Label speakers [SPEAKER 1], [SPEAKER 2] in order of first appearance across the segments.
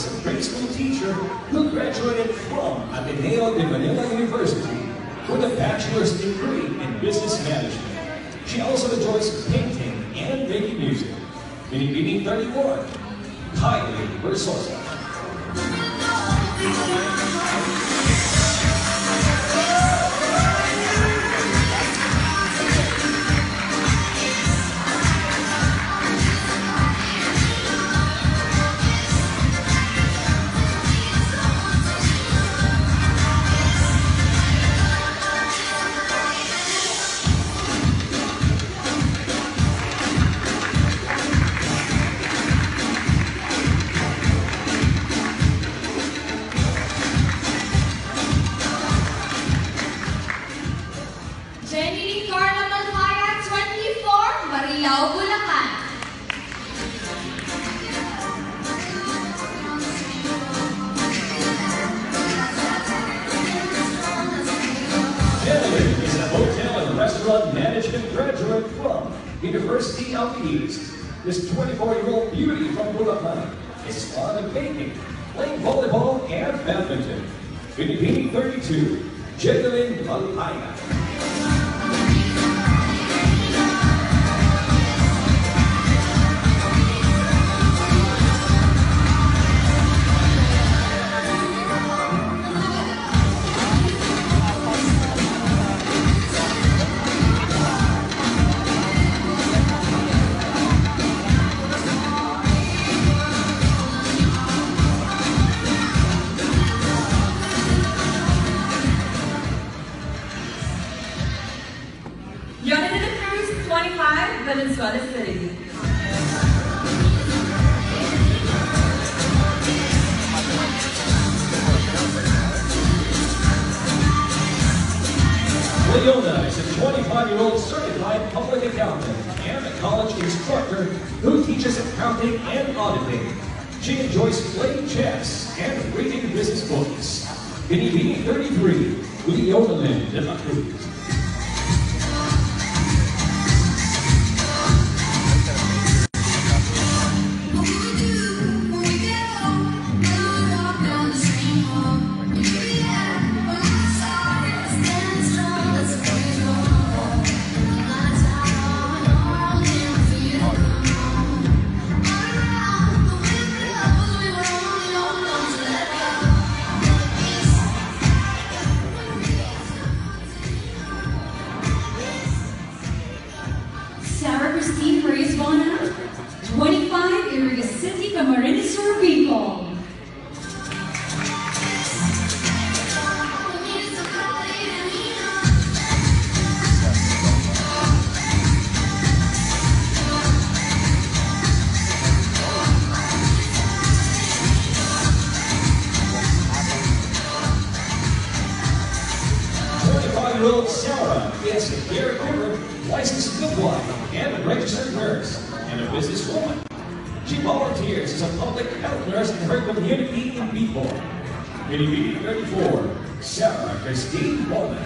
[SPEAKER 1] is a grade school teacher who graduated from Ateneo de Manila University with a bachelor's degree in business management. She also enjoys painting and making music. Binibining 31, Kylie Versosa. Management graduate from University of the East. This 24-year-old beauty from Bulacan is fond of baking, playing volleyball and badminton. Binibining 32, Jedeline Malaya.
[SPEAKER 2] Valenzuela City.
[SPEAKER 1] Leona is a 25-year-old certified public accountant and a college instructor who teaches accounting and auditing. She enjoys playing chess and reading business books. Binibining 33, Leona Lynn de la Cruz.
[SPEAKER 2] Christine Reyes-Bona, 25, Iriga City, Camarines Sur, Bicol.
[SPEAKER 1] Sarah is a caregiver, licensed midwife, and a registered nurse, and a businesswoman. She volunteers as a public health nurse in her community in Bicol. Binibining 34, Sarah Christine Bowman.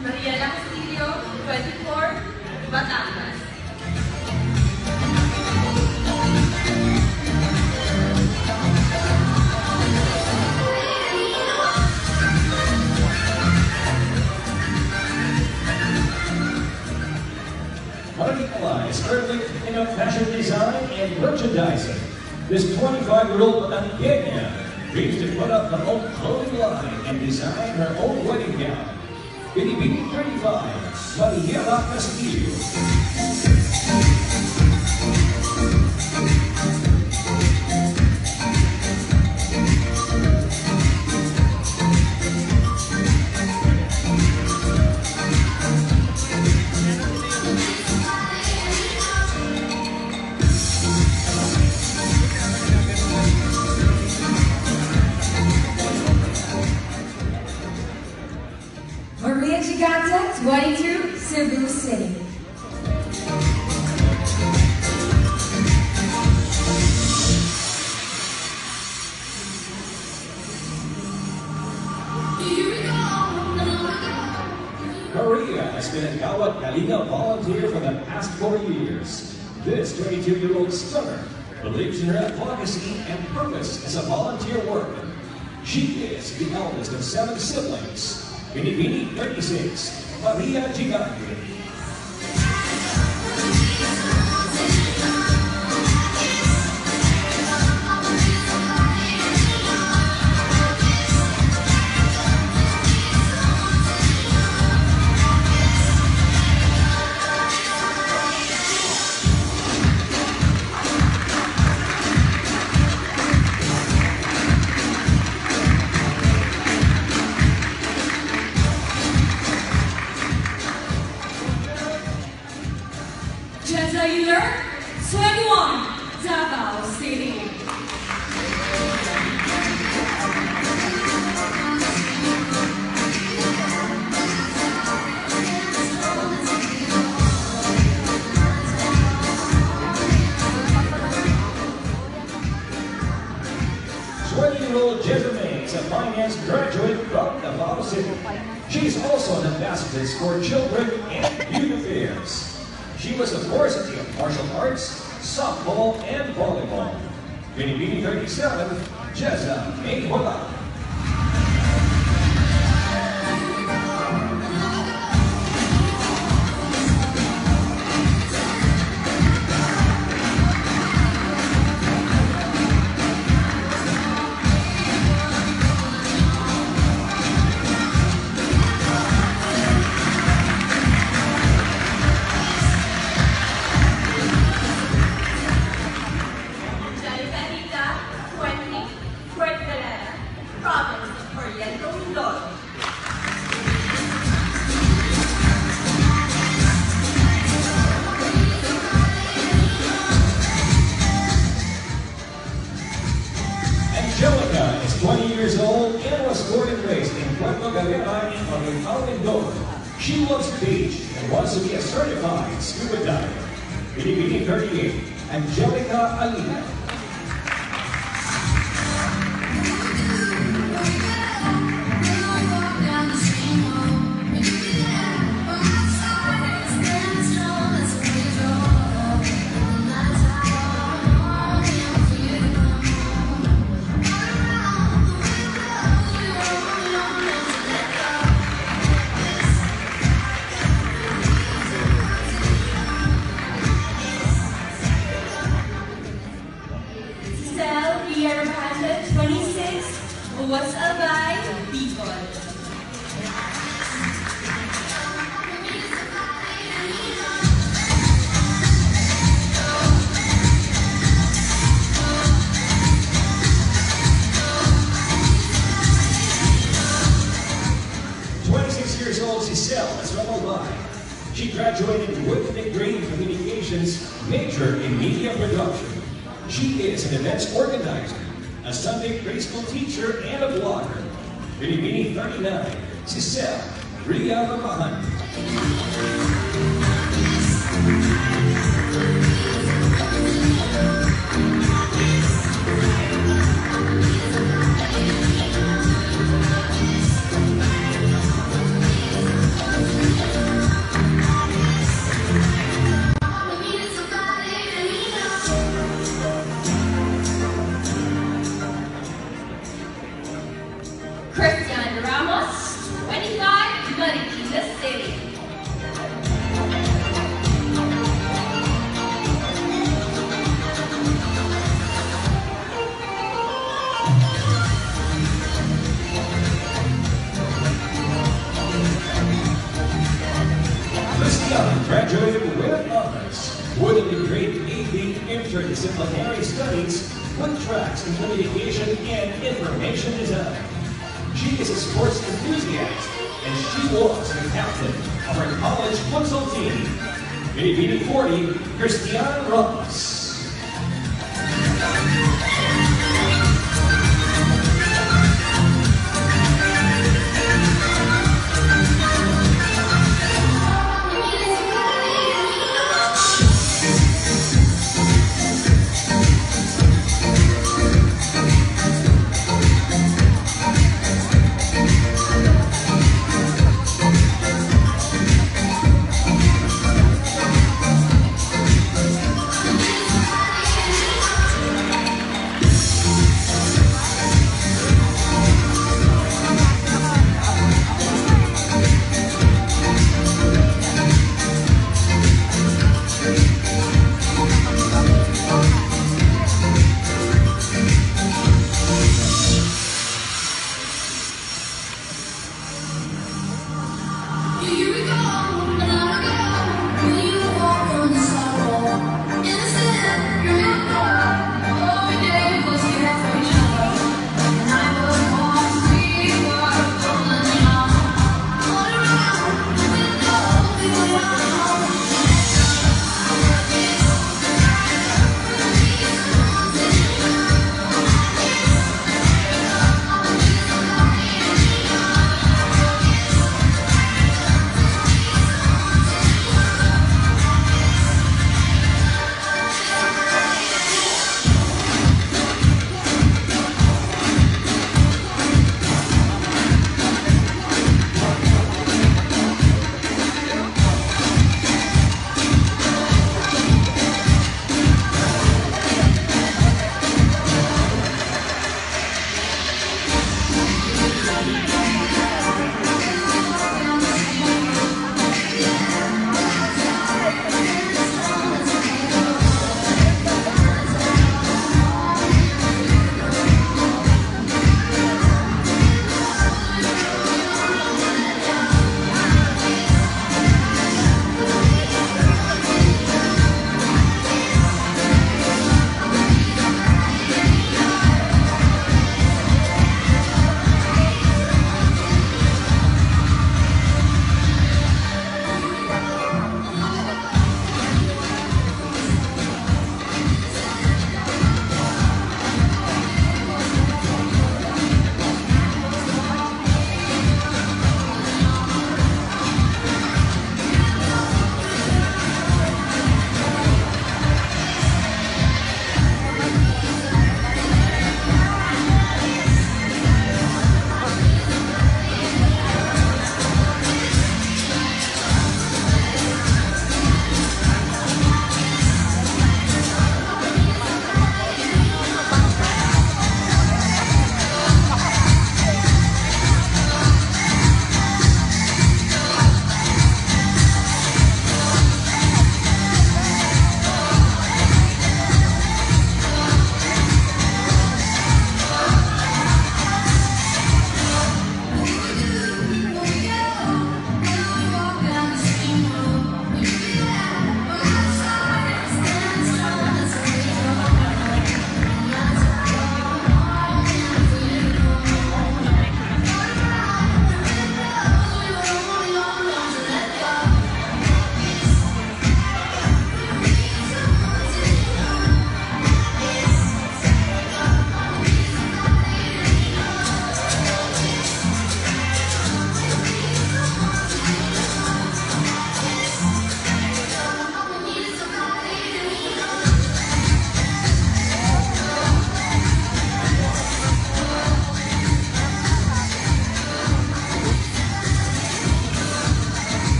[SPEAKER 2] Mariela Castillo, 24, Batangas.
[SPEAKER 1] Maricela is currently in a fashion design and merchandising. This 25-year-old Batangueña dreams to put up her own clothing line and design her own wedding gown. Binibining 35, Mariela Castillo.
[SPEAKER 2] City.
[SPEAKER 1] Maria has been a Gawad Kalinga volunteer for the past 4 years. This 22-year-old stunner believes in her advocacy and purpose as a volunteer worker. She is the eldest of 7 siblings. Binibini 36, Maria Gigante.
[SPEAKER 2] Jezza 21, Davao City.
[SPEAKER 1] Year-old Jezza is a finance graduate from Davao City. She's also an ambassador for children and youth affairs. She was a varsity of martial arts, softball, and volleyball. Binibini 37, Jezza Mayhola. Angelica is 20 years old and was born and raised in Puerto Galera in Oriental Mindoro. She loves the beach and wants to be a certified scuba diver. Binibini 38, Angelica Alina.
[SPEAKER 2] Year 26 was a by people.
[SPEAKER 1] Years old, Cicel is from Albay. She graduated with a degree in communications, major in media production. She is an events organizer, a Sunday grade school teacher, and a blogger. Binibini 39, Cicel Ria Mamahan.
[SPEAKER 2] Christian Ramos, 25, Marikina City.
[SPEAKER 1] Christian graduated with honors, with a degree in AV Interdisciplinary Studies with tracks in communication and information design. She is a sports enthusiast, and she was the captain of her college futsal team. Binibini 40, Christian Ramos.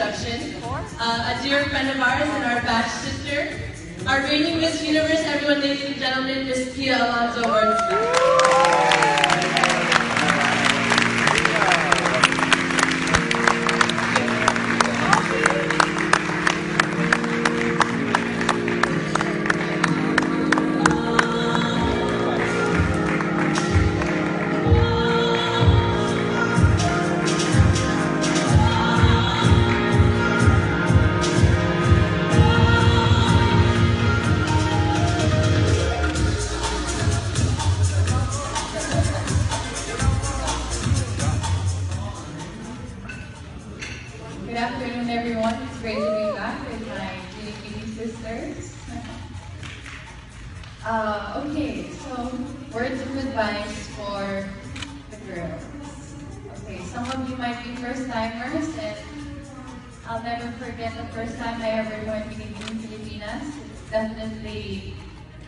[SPEAKER 3] introduction. A dear friend of ours and our batch sister, our reigning Miss Universe, everyone, ladies and gentlemen, Miss Pia Alonso Ortiz. Good afternoon, everyone. It's great to be back with my Filipino sisters. Okay, so words of advice for the girls. Okay, some of you might be first-timers, and I'll never forget the first time I ever joined Binibining Pilipinas. It's definitely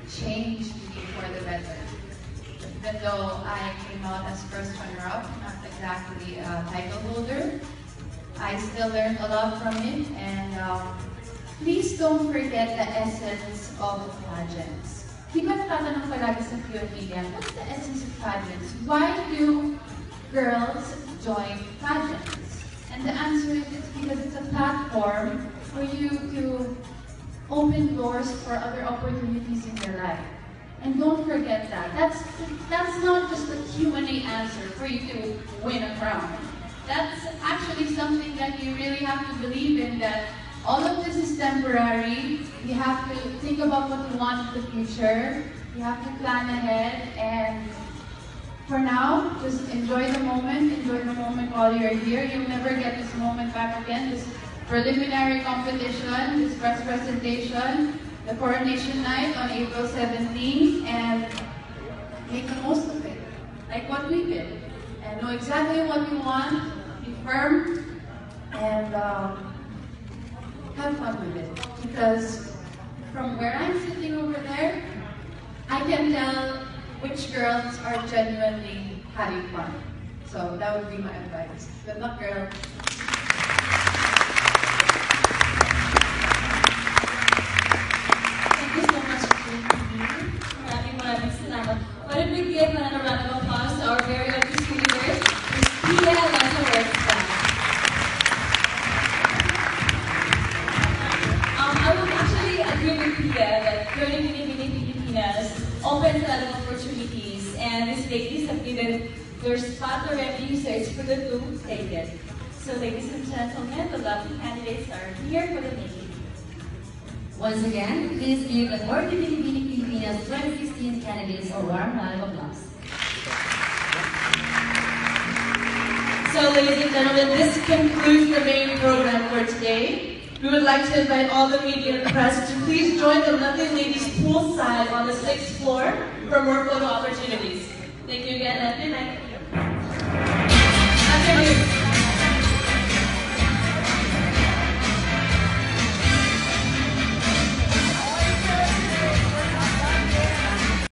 [SPEAKER 3] changed me for the better. Even though I came out as first runner-up, not exactly a title holder, I still learned a lot from it, and please don't forget the essence of pageants. Di ba natatanong palagi sa Pioneer, what's the essence of pageants? Why do girls join pageants? And the answer is it's because it's a platform for you to open doors for other opportunities in your life. And don't forget that. That's not just a Q&A answer for you to win a crown. That's actually something that you really have to believe in, that all of this is temporary. You have to think about what you want in the future. You have to plan ahead, and for now, just enjoy the moment while you're here. You'll never get this moment back again. This preliminary competition, this press presentation, the coronation night on April 17th, and make the most of it, like what we did. And know exactly what you want, be firm, and have fun with it. Because from where I'm sitting over there, I can tell which girls are genuinely having fun. So that would be my advice. Good luck, girls.
[SPEAKER 2] Thank you so much, Jane. Maraming salamat. What a big give and a round of applause to our very own Miss Universe, Miss Pia Alonso Ortiz. I would actually agree with Pia that joining Binibining Pilipinas opens a lot of opportunities, and these ladies have given their spot already, so it's for the to take it. So ladies and gentlemen, the lovely candidates are here for the making.
[SPEAKER 4] Once again, please give the more Binibining Pilipinas 2016 candidates a warm round of applause.
[SPEAKER 3] So ladies and gentlemen, this concludes the main program for today. We would like to invite all the media and press to please join the lovely ladies poolside on the 6th floor for more photo opportunities. Thank you again and good night.